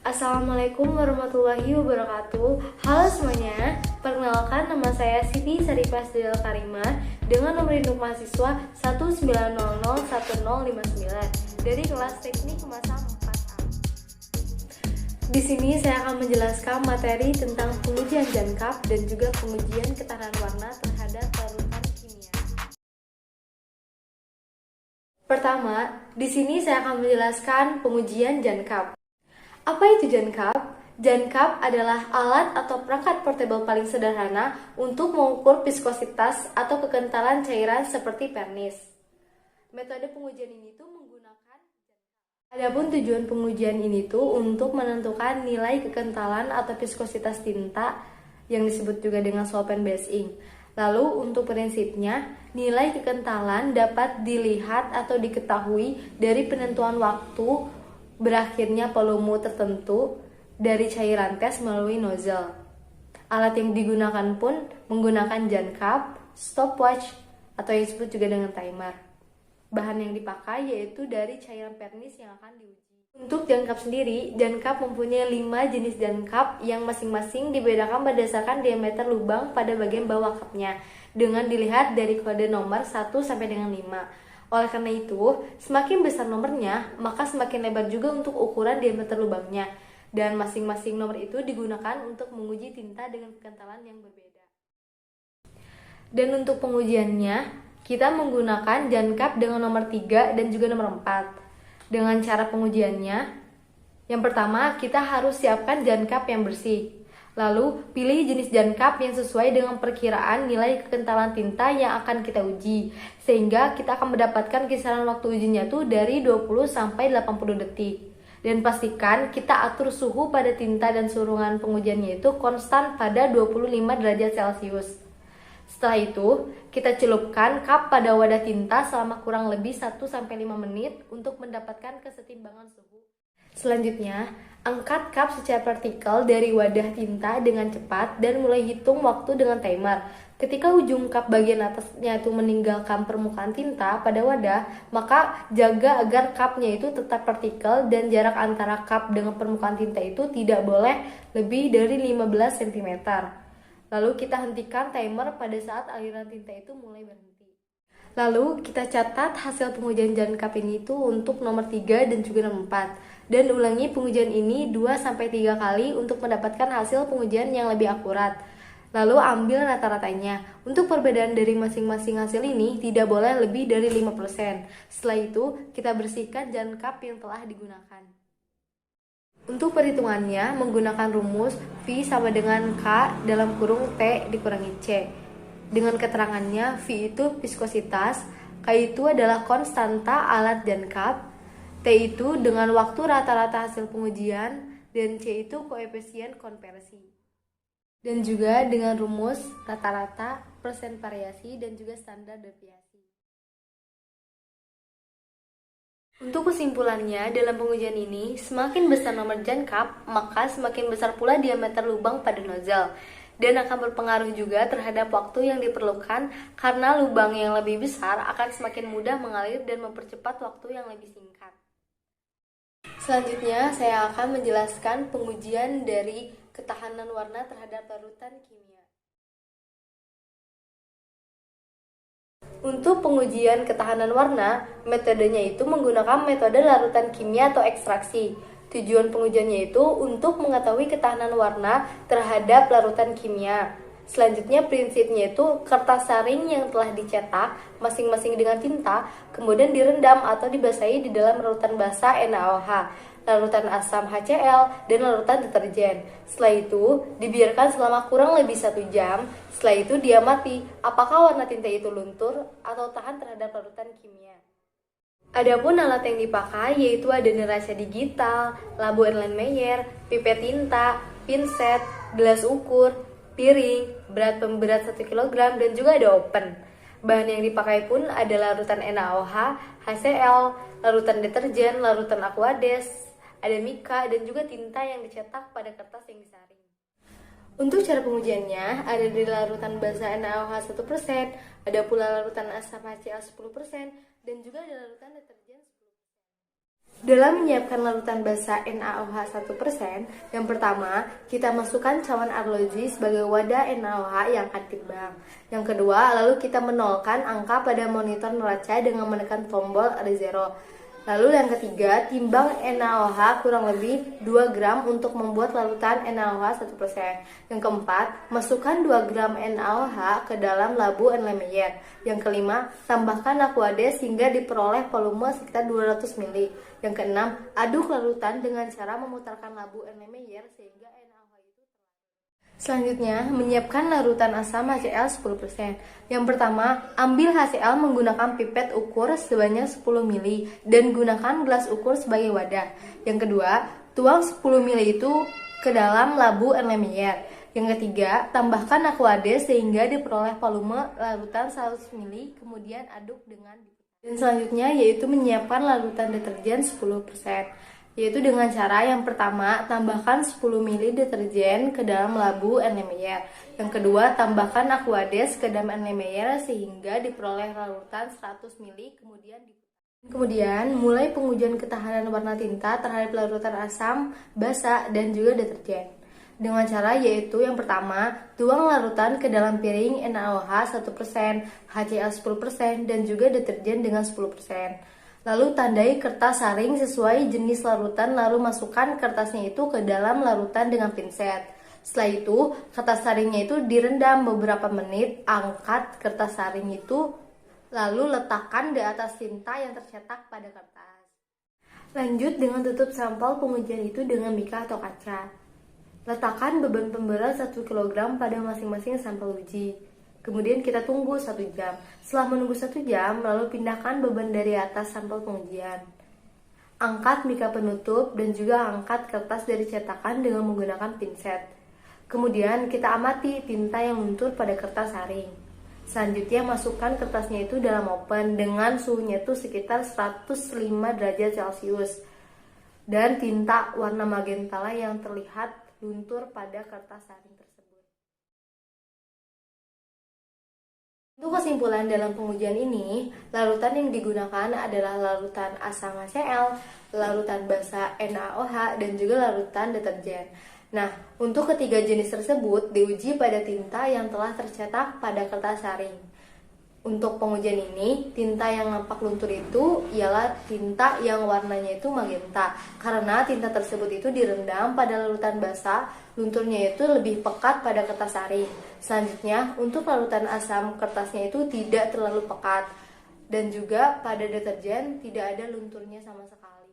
Assalamualaikum warahmatullahi wabarakatuh. Halo semuanya, perkenalkan nama saya Siti Sarifah Sdel Karimah dengan nomor induk mahasiswa 1901059 dari kelas teknik masa 4A. Di sini saya akan menjelaskan materi tentang pengujian JANCAP dan juga pengujian ketahanan warna terhadap larutan kimia. Pertama, di sini saya akan menjelaskan pengujian JANCAP. Apa itu JANCAP? JANCAP adalah alat atau perangkat portable paling sederhana untuk mengukur viskositas atau kekentalan cairan seperti pernis. Metode pengujian ini tuh menggunakan Adapun tujuan pengujian ini tuh untuk menentukan nilai kekentalan atau viskositas tinta yang disebut juga dengan solvent based ink. Lalu untuk prinsipnya, nilai kekentalan dapat dilihat atau diketahui dari penentuan waktu berakhirnya volume tertentu dari cairan tes melalui nozzle. Alat yang digunakan pun menggunakan JANCAP, stopwatch, atau yang disebut juga dengan timer. Bahan yang dipakai yaitu dari cairan pernis yang akan diuji. Untuk JANCAP sendiri, JANCAP mempunyai 5 jenis JANCAP yang masing-masing dibedakan berdasarkan diameter lubang pada bagian bawah cupnya dengan dilihat dari kode nomor 1 sampai dengan 5. Oleh karena itu, semakin besar nomornya, maka semakin lebar juga untuk ukuran diameter lubangnya. Dan masing-masing nomor itu digunakan untuk menguji tinta dengan kekentalan yang berbeda. Dan untuk pengujiannya, kita menggunakan JANCAP dengan nomor 3 dan juga nomor 4. Dengan cara pengujiannya, yang pertama kita harus siapkan JANCAP yang bersih. Lalu, pilih jenis JANCAP yang sesuai dengan perkiraan nilai kekentalan tinta yang akan kita uji. Sehingga kita akan mendapatkan kisaran waktu ujinya tuh dari 20 sampai 80 detik. Dan pastikan kita atur suhu pada tinta dan surungan pengujiannya itu konstan pada 25 derajat Celcius. Setelah itu, kita celupkan cup pada wadah tinta selama kurang lebih 1-5 menit untuk mendapatkan kesetimbangan suhu. Selanjutnya, angkat cup secara vertikal dari wadah tinta dengan cepat dan mulai hitung waktu dengan timer. Ketika ujung cup bagian atasnya itu meninggalkan permukaan tinta pada wadah, maka jaga agar cupnya itu tetap vertikal dan jarak antara cup dengan permukaan tinta itu tidak boleh lebih dari 15 cm. Lalu kita hentikan timer pada saat aliran tinta itu mulai berhenti. Lalu kita catat hasil pengujian JANCAP ini itu untuk nomor 3 dan juga nomor 4. Dan ulangi pengujian ini 2-3 kali untuk mendapatkan hasil pengujian yang lebih akurat. Lalu ambil rata-ratanya. Untuk perbedaan dari masing-masing hasil ini tidak boleh lebih dari 5%. Setelah itu, kita bersihkan JANCAP yang telah digunakan. Untuk perhitungannya menggunakan rumus V sama dengan K dalam kurung T dikurangi C. Dengan keterangannya, V itu viskositas, K itu adalah konstanta alat JANCAP, T itu dengan waktu rata-rata hasil pengujian, dan C itu koefisien konversi. Dan juga dengan rumus rata-rata, persen variasi, dan juga standar deviasi. Untuk kesimpulannya, dalam pengujian ini, semakin besar nomor JANCAP, maka semakin besar pula diameter lubang pada nozzle. Dan akan berpengaruh juga terhadap waktu yang diperlukan karena lubang yang lebih besar akan semakin mudah mengalir dan mempercepat waktu yang lebih singkat. Selanjutnya, saya akan menjelaskan pengujian dari ketahanan warna terhadap larutan kimia. Untuk pengujian ketahanan warna, metodenya itu menggunakan metode larutan kimia atau ekstraksi. Tujuan pengujiannya itu untuk mengetahui ketahanan warna terhadap larutan kimia. Selanjutnya prinsipnya itu kertas saring yang telah dicetak masing-masing dengan tinta kemudian direndam atau dibasahi di dalam larutan basa NaOH, larutan asam HCl, dan larutan deterjen. Setelah itu dibiarkan selama kurang lebih 1 jam. Setelah itu diamati apakah warna tinta itu luntur atau tahan terhadap larutan kimia. Adapun alat yang dipakai yaitu ada neraca digital, labu Erlenmeyer, pipet tinta, pinset, gelas ukur, piring, berat pemberat 1 kg, dan juga ada open. Bahan yang dipakai pun ada larutan NaOH, HCl, larutan deterjen, larutan Aquades, ada mika, dan juga tinta yang dicetak pada kertas yang disaring. Untuk cara pengujiannya, ada di larutan basa NaOH 1%, ada pula larutan asam HCl 10%, dan juga ada larutan deterjen 10%. Dalam menyiapkan larutan basah NaOH 1%, yang pertama, kita masukkan cawan arloji sebagai wadah NaOH yang akan timbang. Yang kedua, lalu kita menolkan angka pada monitor neraca dengan menekan tombol R0. Lalu yang ketiga, timbang NaOH kurang lebih 2 gram untuk membuat larutan NaOH 1%. Yang keempat, masukkan 2 gram NaOH ke dalam labu Erlenmeyer. Yang kelima, tambahkan Aquades hingga diperoleh volume sekitar 200 ml. Yang keenam, aduk larutan dengan cara memutarkan labu Erlenmeyer sehingga NaOH itu selanjutnya, menyiapkan larutan asam HCl 10%. Yang pertama, ambil HCl menggunakan pipet ukur sebanyak 10 ml dan gunakan gelas ukur sebagai wadah. Yang kedua, tuang 10 ml itu ke dalam labu Erlenmeyer. Yang ketiga, tambahkan Aquades sehingga diperoleh volume larutan 100 ml, kemudian aduk dengan. Dan selanjutnya yaitu menyiapkan larutan deterjen 10%. Yaitu dengan cara yang pertama, tambahkan 10 ml deterjen ke dalam labu Erlenmeyer. Yang kedua, tambahkan Aquades ke dalam Erlenmeyer sehingga diperoleh larutan 100 ml, kemudian mulai pengujian ketahanan warna tinta terhadap larutan asam, basa, dan juga deterjen. Dengan cara yaitu yang pertama, tuang larutan ke dalam piring NaOH 1%, HCl 10%, dan juga deterjen dengan 10%. Lalu tandai kertas saring sesuai jenis larutan, lalu masukkan kertasnya itu ke dalam larutan dengan pinset. Setelah itu, kertas saringnya itu direndam beberapa menit, angkat kertas saring itu, lalu letakkan di atas tinta yang tercetak pada kertas. Lanjut dengan tutup sampel pengujian itu dengan mika atau kaca. Letakkan beban pemberat 1 kg pada masing-masing sampel uji. Kemudian kita tunggu 1 jam. Setelah menunggu 1 jam, lalu pindahkan beban dari atas sampel pengujian. Angkat mika penutup dan juga angkat kertas dari cetakan dengan menggunakan pinset. Kemudian kita amati tinta yang luntur pada kertas saring. Selanjutnya masukkan kertasnya itu dalam oven dengan suhunya itu sekitar 105 derajat Celcius. Dan tinta warna magenta yang terlihat luntur pada kertas saring tersebut. Untuk kesimpulan dalam pengujian ini, larutan yang digunakan adalah larutan asam HCl, larutan basa NaOH, dan juga larutan deterjen. Nah, untuk ketiga jenis tersebut diuji pada tinta yang telah tercetak pada kertas saring. Untuk pengujian ini, tinta yang nampak luntur itu ialah tinta yang warnanya itu magenta. Karena tinta tersebut itu direndam pada larutan basah, lunturnya itu lebih pekat pada kertas saring. Selanjutnya, untuk larutan asam, kertasnya itu tidak terlalu pekat. Dan juga pada deterjen tidak ada lunturnya sama sekali.